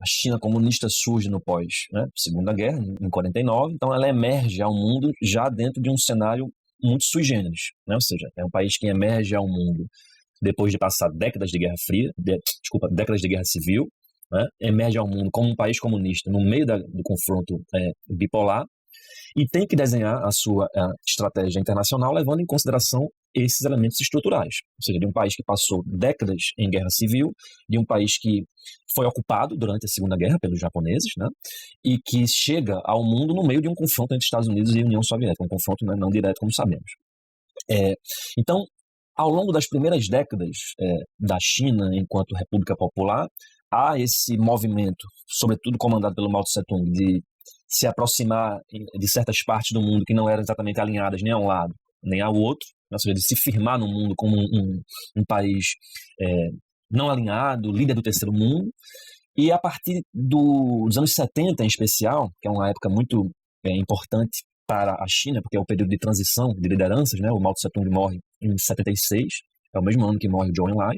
China comunista surge no pós, né, Segunda Guerra, em 49, então ela emerge ao mundo já dentro de um cenário muito sui generis, né, ou seja, é um país que emerge ao mundo depois de passar décadas de Guerra Fria, décadas de Guerra Civil, né, emerge ao mundo como um país comunista no meio do confronto bipolar, e tem que desenhar a sua estratégia internacional levando em consideração esses elementos estruturais. Ou seja, de um país que passou décadas em guerra civil, de um país que foi ocupado durante a Segunda Guerra pelos japoneses, né, e que chega ao mundo no meio de um confronto entre Estados Unidos e União Soviética, um confronto, né, não direto, como sabemos. Então, ao longo das primeiras décadas da China enquanto República Popular, há esse movimento, sobretudo comandado pelo Mao Tse-tung, de se aproximar de certas partes do mundo que não eram exatamente alinhadas nem a um lado nem ao outro, ou seja, de se firmar no mundo como um país não alinhado, líder do terceiro mundo. E a partir dos anos 70, em especial, que é uma época muito importante para a China, porque é o período de transição de lideranças, né? O Mao Tse-tung morre em 76, é o mesmo ano que morre o Zhou Enlai,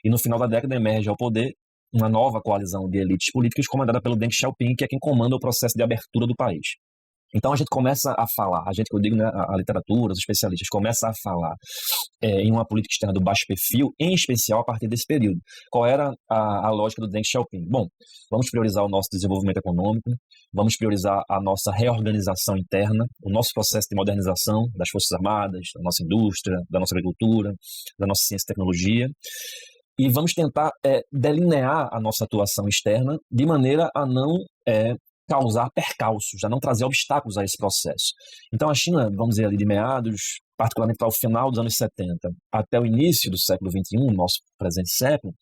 e no final da década emerge ao poder uma nova coalizão de elites políticas comandada pelo Deng Xiaoping, que é quem comanda o processo de abertura do país. Então a gente começa a falar, a gente que eu digo, né, a literatura, os especialistas, começa a falar em uma política externa do baixo perfil, em especial a partir desse período. Qual era a lógica do Deng Xiaoping? Bom, vamos priorizar o nosso desenvolvimento econômico, vamos priorizar a nossa reorganização interna, o nosso processo de modernização das Forças Armadas, da nossa indústria, da nossa agricultura, da nossa ciência e tecnologia, e vamos tentar delinear a nossa atuação externa de maneira a não causar percalços, a não trazer obstáculos a esse processo. Então a China, vamos dizer ali de meados, particularmente para o final dos anos 70, até o início do século XXI, nosso presente século,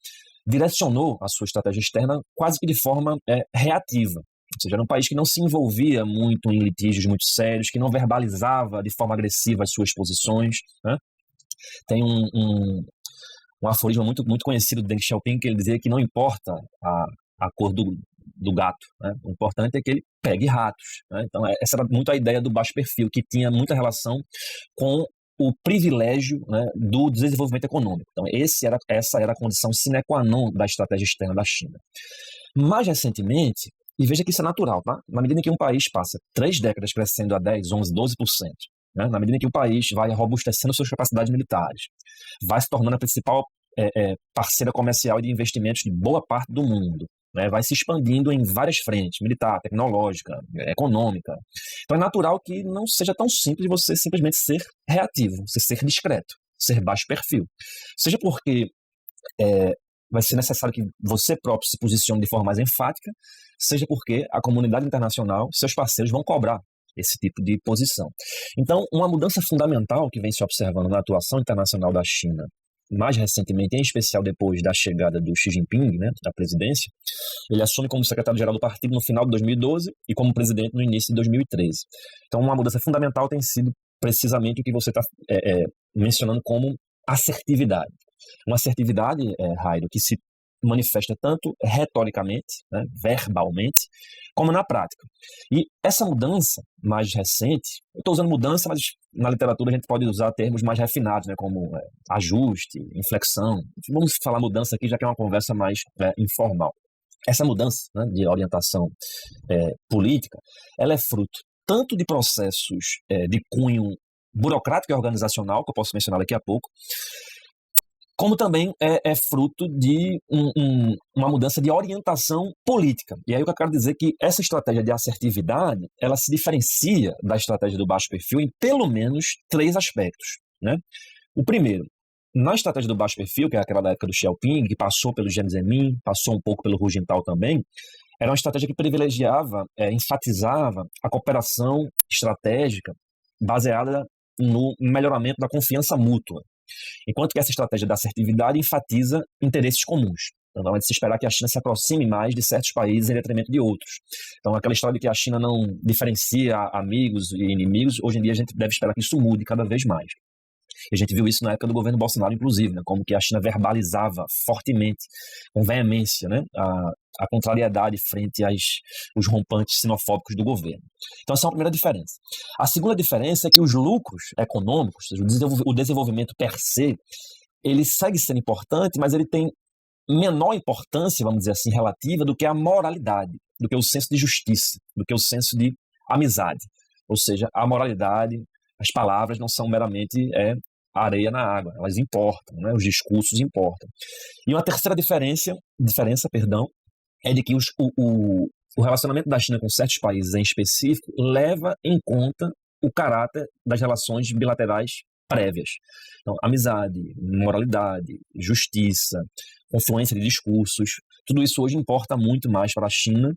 direcionou a sua estratégia externa quase que de forma reativa. Ou seja, era um país que não se envolvia muito em litígios muito sérios, que não verbalizava de forma agressiva as suas posições, né? Tem um aforismo muito, muito conhecido do Deng Xiaoping, que ele dizia que não importa a cor do gato, né? O importante é que ele pegue ratos, né? Então essa era muito a ideia do baixo perfil, que tinha muita relação com o privilégio, né, do desenvolvimento econômico. Então essa era a condição sine qua non da estratégia externa da China. Mais recentemente, e veja que isso é natural, tá? Na medida em que um país passa 3 décadas crescendo a 10, 11, 12%, né? Na medida em que o país vai robustecendo suas capacidades militares, vai se tornando a principal parceira comercial e de investimentos de boa parte do mundo, né? Vai se expandindo em várias frentes, militar, tecnológica, econômica. Então é natural que não seja tão simples você simplesmente ser reativo, você ser discreto, ser baixo perfil. Seja porque vai ser necessário que você próprio se posicione de forma mais enfática, seja porque a comunidade internacional, seus parceiros, vão cobrar esse tipo de posição. Então, uma mudança fundamental que vem se observando na atuação internacional da China, mais recentemente, em especial depois da chegada do Xi Jinping, né, à presidência, ele assume como secretário-geral do partido no final de 2012 e como presidente no início de 2013. Então, uma mudança fundamental tem sido precisamente o que você está mencionando como assertividade. Uma assertividade, Rairo, que se manifesta tanto retoricamente, né, verbalmente, como na prática. E essa mudança mais recente, eu estou usando mudança, mas na literatura a gente pode usar termos mais refinados, né, como ajuste, inflexão. Vamos falar mudança aqui, já que é uma conversa mais informal. Essa mudança, né, de orientação política, ela é fruto tanto de processos de cunho burocrático e organizacional, que eu posso mencionar daqui a pouco, como também é fruto de uma mudança de orientação política. E aí o que eu quero dizer é que essa estratégia de assertividade, ela se diferencia da estratégia do baixo perfil em pelo menos 3 aspectos, né? O primeiro, na estratégia do baixo perfil, que é aquela da época do Xiaoping, que passou pelo Jiang Zemin, passou um pouco pelo Hu Jintao também, era uma estratégia que privilegiava, enfatizava a cooperação estratégica baseada no melhoramento da confiança mútua. Enquanto que essa estratégia da assertividade enfatiza interesses comuns. Então é de se esperar que a China se aproxime mais de certos países em detrimento de outros. Então aquela história de que a China não diferencia amigos e inimigos, hoje em dia a gente deve esperar que isso mude cada vez mais. E a gente viu isso na época do governo Bolsonaro, inclusive, né, como que a China verbalizava fortemente, com veemência, né, a contrariedade frente aos rompantes sinofóbicos do governo. Então essa é uma primeira diferença. A segunda diferença é que os lucros econômicos, o desenvolvimento per se, ele segue sendo importante, mas ele tem menor importância, vamos dizer assim, relativa do que a moralidade, do que o senso de justiça, do que o senso de amizade. Ou seja, a moralidade, as palavras não são meramente areia na água, elas importam, né? Os discursos importam. E uma terceira diferença, é de que o relacionamento da China com certos países em específico leva em conta o caráter das relações bilaterais prévias. Então, amizade, moralidade, justiça, confluência de discursos, tudo isso hoje importa muito mais para a China.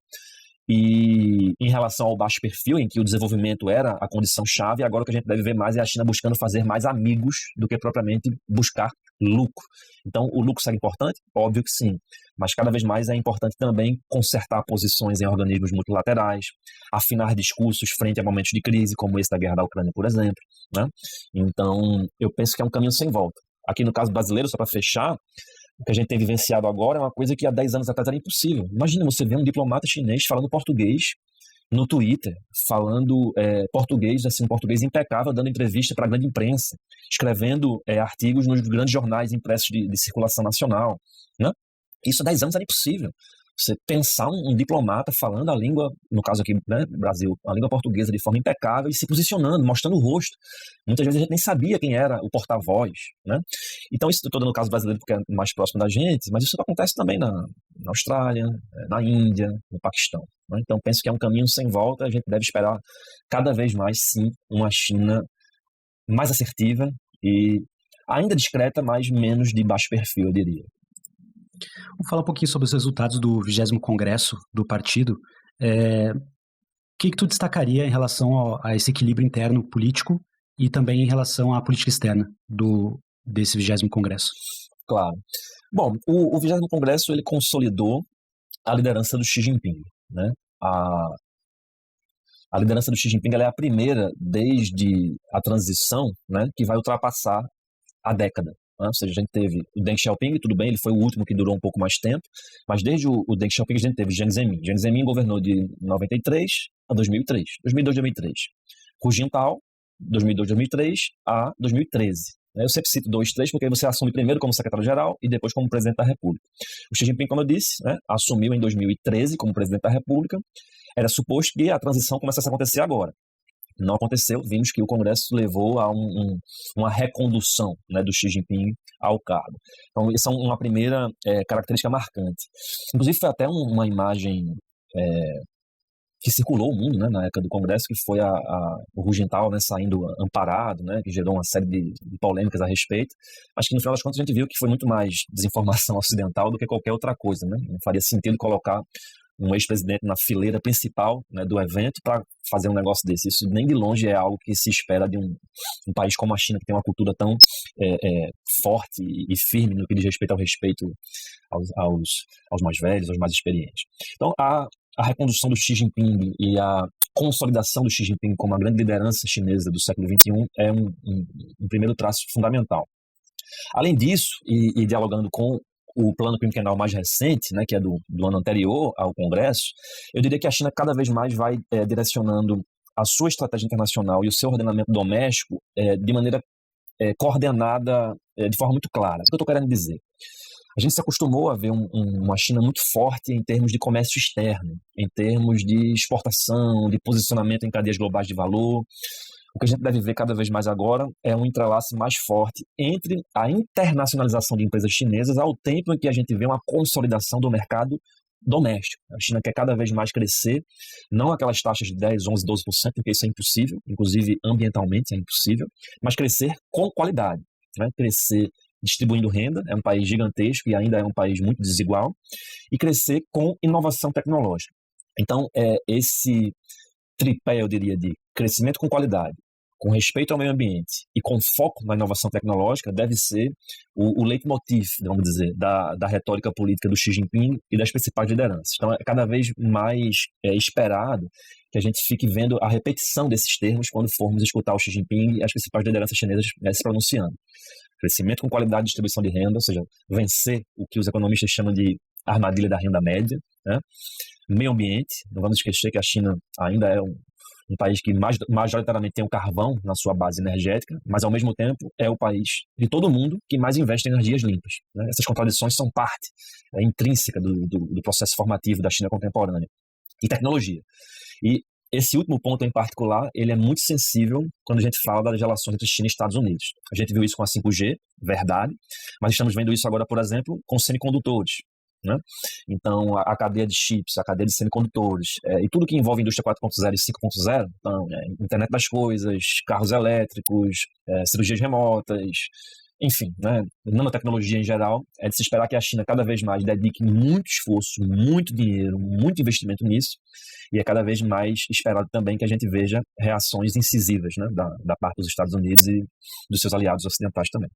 E em relação ao baixo perfil, em que o desenvolvimento era a condição-chave, agora o que a gente deve ver mais é a China buscando fazer mais amigos do que propriamente buscar lucro. Então, o lucro será importante? Óbvio que sim. Mas cada vez mais é importante também consertar posições em organismos multilaterais, afinar discursos frente a momentos de crise, como esse da guerra da Ucrânia, por exemplo, né? Então, eu penso que é um caminho sem volta. Aqui no caso brasileiro, só para fechar, o que a gente tem vivenciado agora é uma coisa que há 10 anos atrás era impossível. Imagina você ver um diplomata chinês falando português no Twitter, falando português, assim, português impecável, dando entrevista para a grande imprensa, escrevendo artigos nos grandes jornais impressos de circulação nacional, né? Isso há 10 anos era impossível. Você pensar um diplomata falando a língua, no caso aqui, né, Brasil, a língua portuguesa de forma impecável e se posicionando, mostrando o rosto. Muitas vezes a gente nem sabia quem era o porta-voz, né? Então isso estou dando no caso brasileiro porque é mais próximo da gente, mas isso acontece também na Austrália, na Índia, no Paquistão, né? Então penso que é um caminho sem volta, a gente deve esperar cada vez mais, sim, uma China mais assertiva e ainda discreta, mas menos de baixo perfil, eu diria. Vamos falar um pouquinho sobre os resultados do 20º Congresso do partido. O que tu destacaria em relação a esse equilíbrio interno político e também em relação à política externa desse 20º Congresso? Claro. Bom, o 20º Congresso ele consolidou a liderança do Xi Jinping, né? A liderança do Xi Jinping ela é a primeira desde a transição, né, que vai ultrapassar a década. Ou seja, a gente teve o Deng Xiaoping, tudo bem, ele foi o último que durou um pouco mais tempo, mas desde o Deng Xiaoping a gente teve Jiang Zemin. Jiang Zemin governou de 93 a 2003, 2002 a 2003. Hu Jintao, 2002 a 2003 a 2013. Eu sempre cito 2, 3, porque aí você assume primeiro como secretário-geral e depois como presidente da República. O Xi Jinping, como eu disse, né, assumiu em 2013 como presidente da República. Era suposto que a transição começasse a acontecer agora. Não aconteceu, vimos que o Congresso levou a uma recondução, né, do Xi Jinping ao cargo. Então, isso é uma primeira característica marcante. Inclusive, foi até uma imagem que circulou o mundo, né, na época do Congresso, que foi o Hu Jintao, né, saindo amparado, né, que gerou uma série de polêmicas a respeito, mas que no final das contas a gente viu que foi muito mais desinformação ocidental do que qualquer outra coisa, né? Não faria sentido colocar um ex-presidente na fileira principal, né, do evento para fazer um negócio desse. Isso nem de longe é algo que se espera de um país como a China, que tem uma cultura tão forte e firme no que diz respeito aos mais velhos, aos mais experientes. Então, a recondução do Xi Jinping e a consolidação do Xi Jinping como a grande liderança chinesa do século XXI é um primeiro traço fundamental. Além disso, e dialogando com o plano quinquenal mais recente, né, que é do ano anterior ao Congresso, eu diria que a China cada vez mais vai direcionando a sua estratégia internacional e o seu ordenamento doméstico de maneira coordenada de forma muito clara. O que eu estou querendo dizer? A gente se acostumou a ver uma China muito forte em termos de comércio externo, em termos de exportação, de posicionamento em cadeias globais de valor. O que a gente deve ver cada vez mais agora é um entrelace mais forte entre a internacionalização de empresas chinesas ao tempo em que a gente vê uma consolidação do mercado doméstico. A China quer cada vez mais crescer, não aquelas taxas de 10, 11, 12%, porque isso é impossível, inclusive ambientalmente é impossível, mas crescer com qualidade, né? Crescer distribuindo renda, é um país gigantesco e ainda é um país muito desigual, e crescer com inovação tecnológica. Então, esse tripé, eu diria, de crescimento com qualidade, com respeito ao meio ambiente e com foco na inovação tecnológica deve ser o leitmotiv, vamos dizer, da retórica política do Xi Jinping e das principais lideranças. Então, é cada vez mais esperado que a gente fique vendo a repetição desses termos quando formos escutar o Xi Jinping e as principais lideranças chinesas se pronunciando. Crescimento com qualidade de distribuição de renda, ou seja, vencer o que os economistas chamam de armadilha da renda média, né? Meio ambiente, não vamos esquecer que a China ainda é um país que majoritariamente tem o carvão na sua base energética, mas ao mesmo tempo é o país de todo mundo que mais investe em energias limpas, né? Essas contradições são parte intrínseca do processo formativo da China contemporânea. E tecnologia. E esse último ponto em particular, ele é muito sensível quando a gente fala das relações entre China e Estados Unidos. A gente viu isso com a 5G, verdade, mas estamos vendo isso agora, por exemplo, com semicondutores, né? Então, a cadeia de chips, a cadeia de semicondutores, e tudo que envolve indústria 4.0 e 5.0, então, internet das coisas, carros elétricos, cirurgias remotas, enfim, né, nanotecnologia em geral, é de se esperar que a China cada vez mais dedique muito esforço, muito dinheiro, muito investimento nisso, e é cada vez mais esperado também que a gente veja reações incisivas, né, da parte dos Estados Unidos e dos seus aliados ocidentais também.